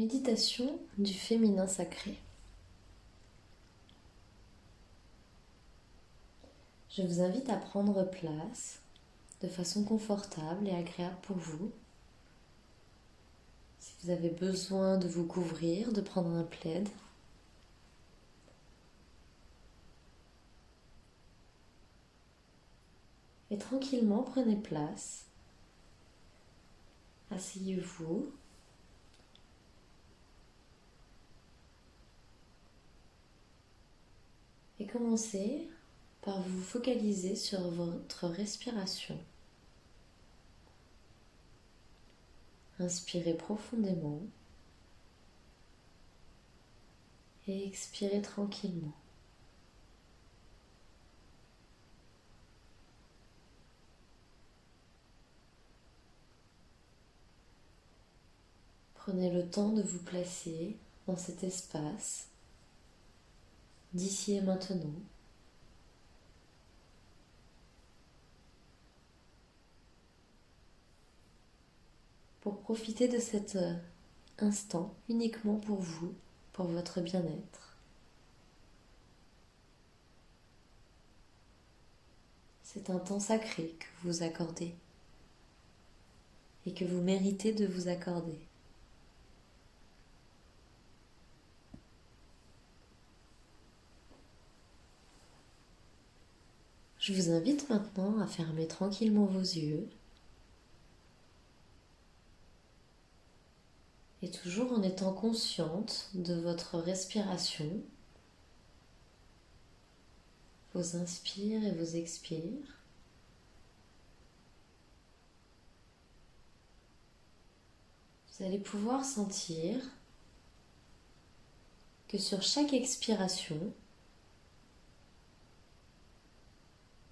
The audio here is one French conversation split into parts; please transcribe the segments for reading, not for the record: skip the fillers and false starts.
Méditation du féminin sacré. Je vous invite à prendre place de façon confortable et agréable pour vous. Si vous avez besoin de vous couvrir, de prendre un plaid. Et tranquillement, prenez place. Asseyez-vous. Et commencez par vous focaliser sur votre respiration. Inspirez profondément et expirez tranquillement. Prenez le temps de vous placer dans cet espace, d'ici et maintenant. Pour profiter de cet instant uniquement pour vous, pour votre bien-être. C'est un temps sacré que vous accordez et que vous méritez de vous accorder. Je vous invite maintenant à fermer tranquillement vos yeux et toujours en étant consciente de votre respiration, vos inspires et vos expires. Vous allez pouvoir sentir que sur chaque expiration,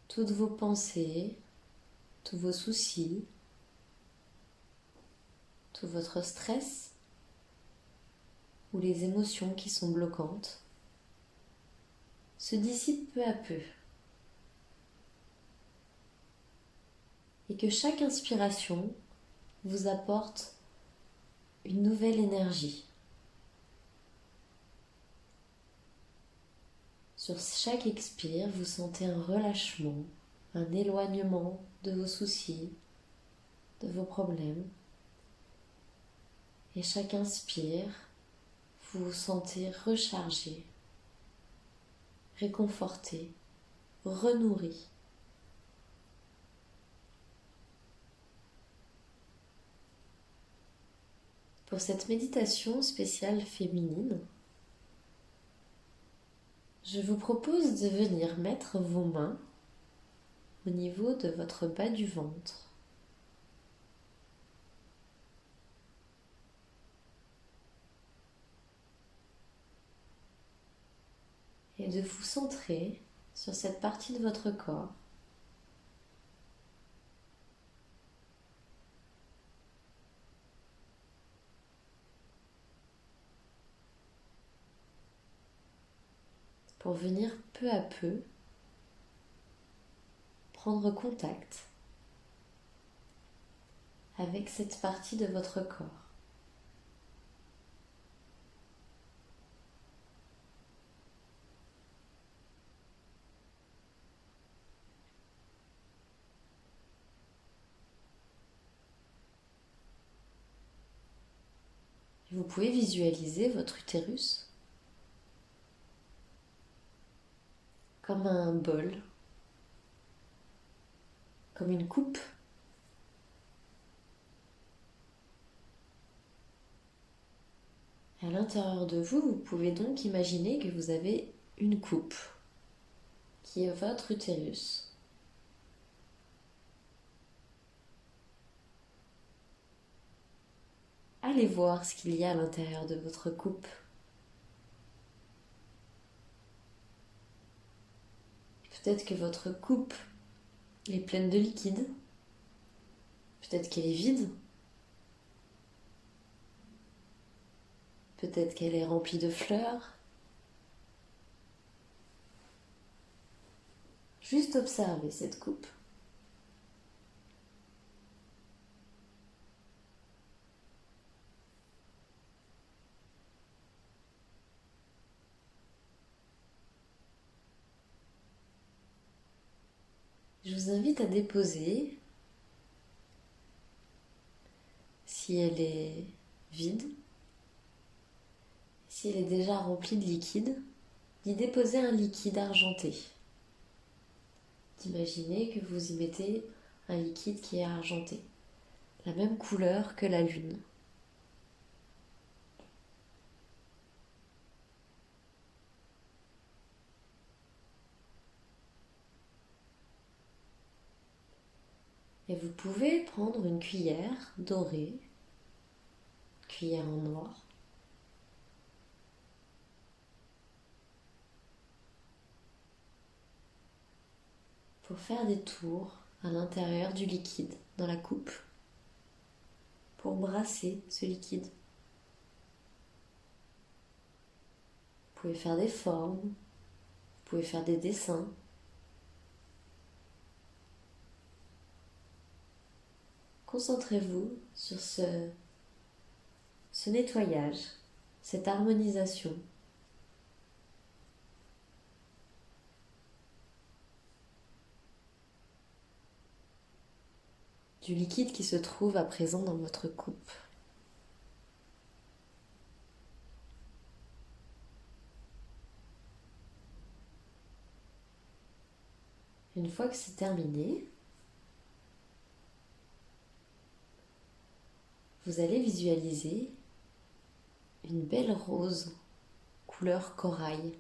toutes vos pensées, tous vos soucis, tout votre stress ou les émotions qui sont bloquantes se dissipent peu à peu. Et que chaque inspiration vous apporte une nouvelle énergie. Sur chaque expire, vous sentez un relâchement, un éloignement de vos soucis, de vos problèmes. Et chaque inspire, vous vous sentez rechargé, réconforté, renourri. Pour cette méditation spéciale féminine, je vous propose de venir mettre vos mains au niveau de votre bas du ventre. Et de vous centrer sur cette partie de votre corps. Pour venir peu à peu prendre contact avec cette partie de votre corps. Vous pouvez visualiser votre utérus comme un bol, comme une coupe. À l'intérieur de vous, vous pouvez donc imaginer que vous avez une coupe qui est votre utérus. Allez voir ce qu'il y a à l'intérieur de votre coupe. Peut-être que votre coupe est pleine de liquide. Peut-être qu'elle est vide. Peut-être qu'elle est remplie de fleurs. Juste observez cette coupe. Je vous invite à déposer, si elle est vide, si elle est déjà remplie de liquide, d'y déposer un liquide argenté. D'imaginer que vous y mettez un liquide qui est argenté, la même couleur que la lune. Et vous pouvez prendre une cuillère dorée, cuillère en noir, pour faire des tours à l'intérieur du liquide dans la coupe, pour brasser ce liquide. Vous pouvez faire des formes, vous pouvez faire des dessins. Concentrez-vous sur ce nettoyage, cette harmonisation. Du liquide qui se trouve à présent dans votre coupe. Une fois que c'est terminé, vous allez visualiser une belle rose couleur corail.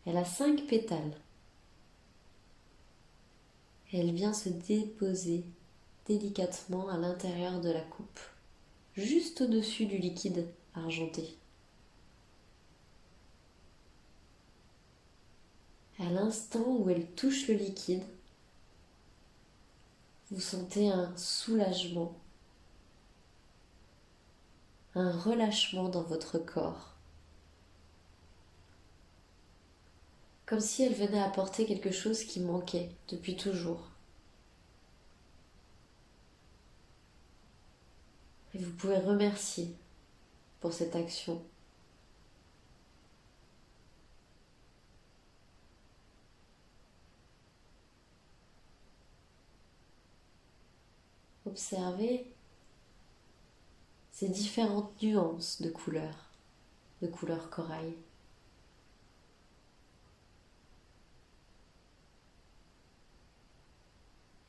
Elle a 5 pétales. Elle vient se déposer délicatement à l'intérieur de la coupe, juste au-dessus du liquide argenté. À l'instant où elle touche le liquide, vous sentez un soulagement, un relâchement dans votre corps. Comme si elle venait apporter quelque chose qui manquait depuis toujours. Et vous pouvez remercier pour cette action. Observez ces différentes nuances de couleur corail.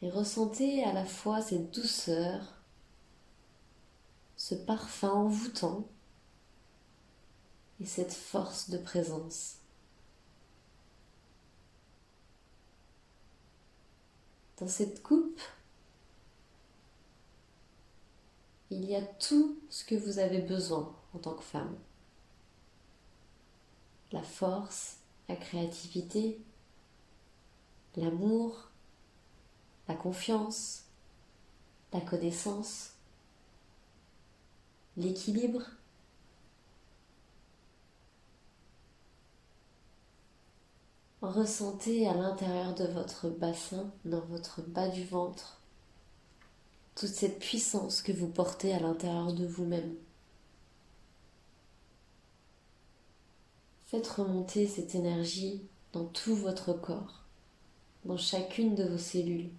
Et ressentez à la fois cette douceur, ce parfum envoûtant et cette force de présence. Dans cette coupe, il y a tout ce que vous avez besoin en tant que femme. La force, la créativité, l'amour, la confiance, la connaissance, l'équilibre. Ressentez à l'intérieur de votre bassin, dans votre bas du ventre, toute cette puissance que vous portez à l'intérieur de vous-même. Faites remonter cette énergie dans tout votre corps, dans chacune de vos cellules.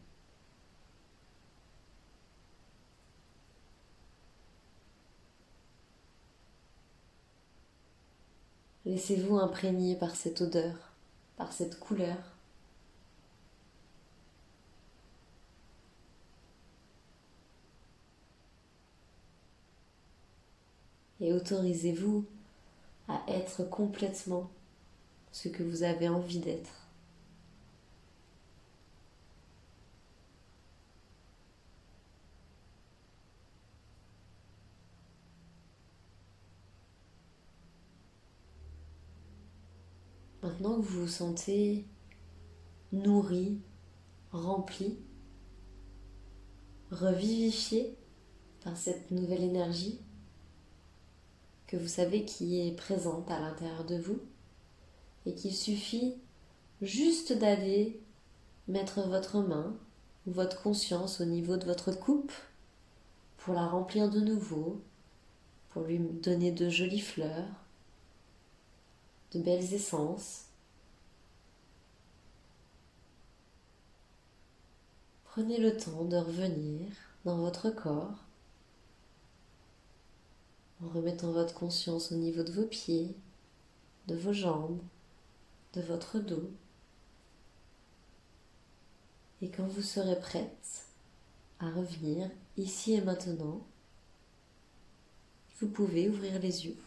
Laissez-vous imprégner par cette odeur, par cette couleur. Et autorisez-vous à être complètement ce que vous avez envie d'être. Maintenant que vous vous sentez nourri, rempli, revivifié par cette nouvelle énergie que vous savez qui est présente à l'intérieur de vous et qu'il suffit juste d'aller mettre votre main ou votre conscience au niveau de votre coupe pour la remplir de nouveau, pour lui donner de jolies fleurs, de belles essences. Prenez le temps de revenir dans votre corps en remettant votre conscience au niveau de vos pieds, de vos jambes, de votre dos. Et quand vous serez prête à revenir ici et maintenant, vous pouvez ouvrir les yeux.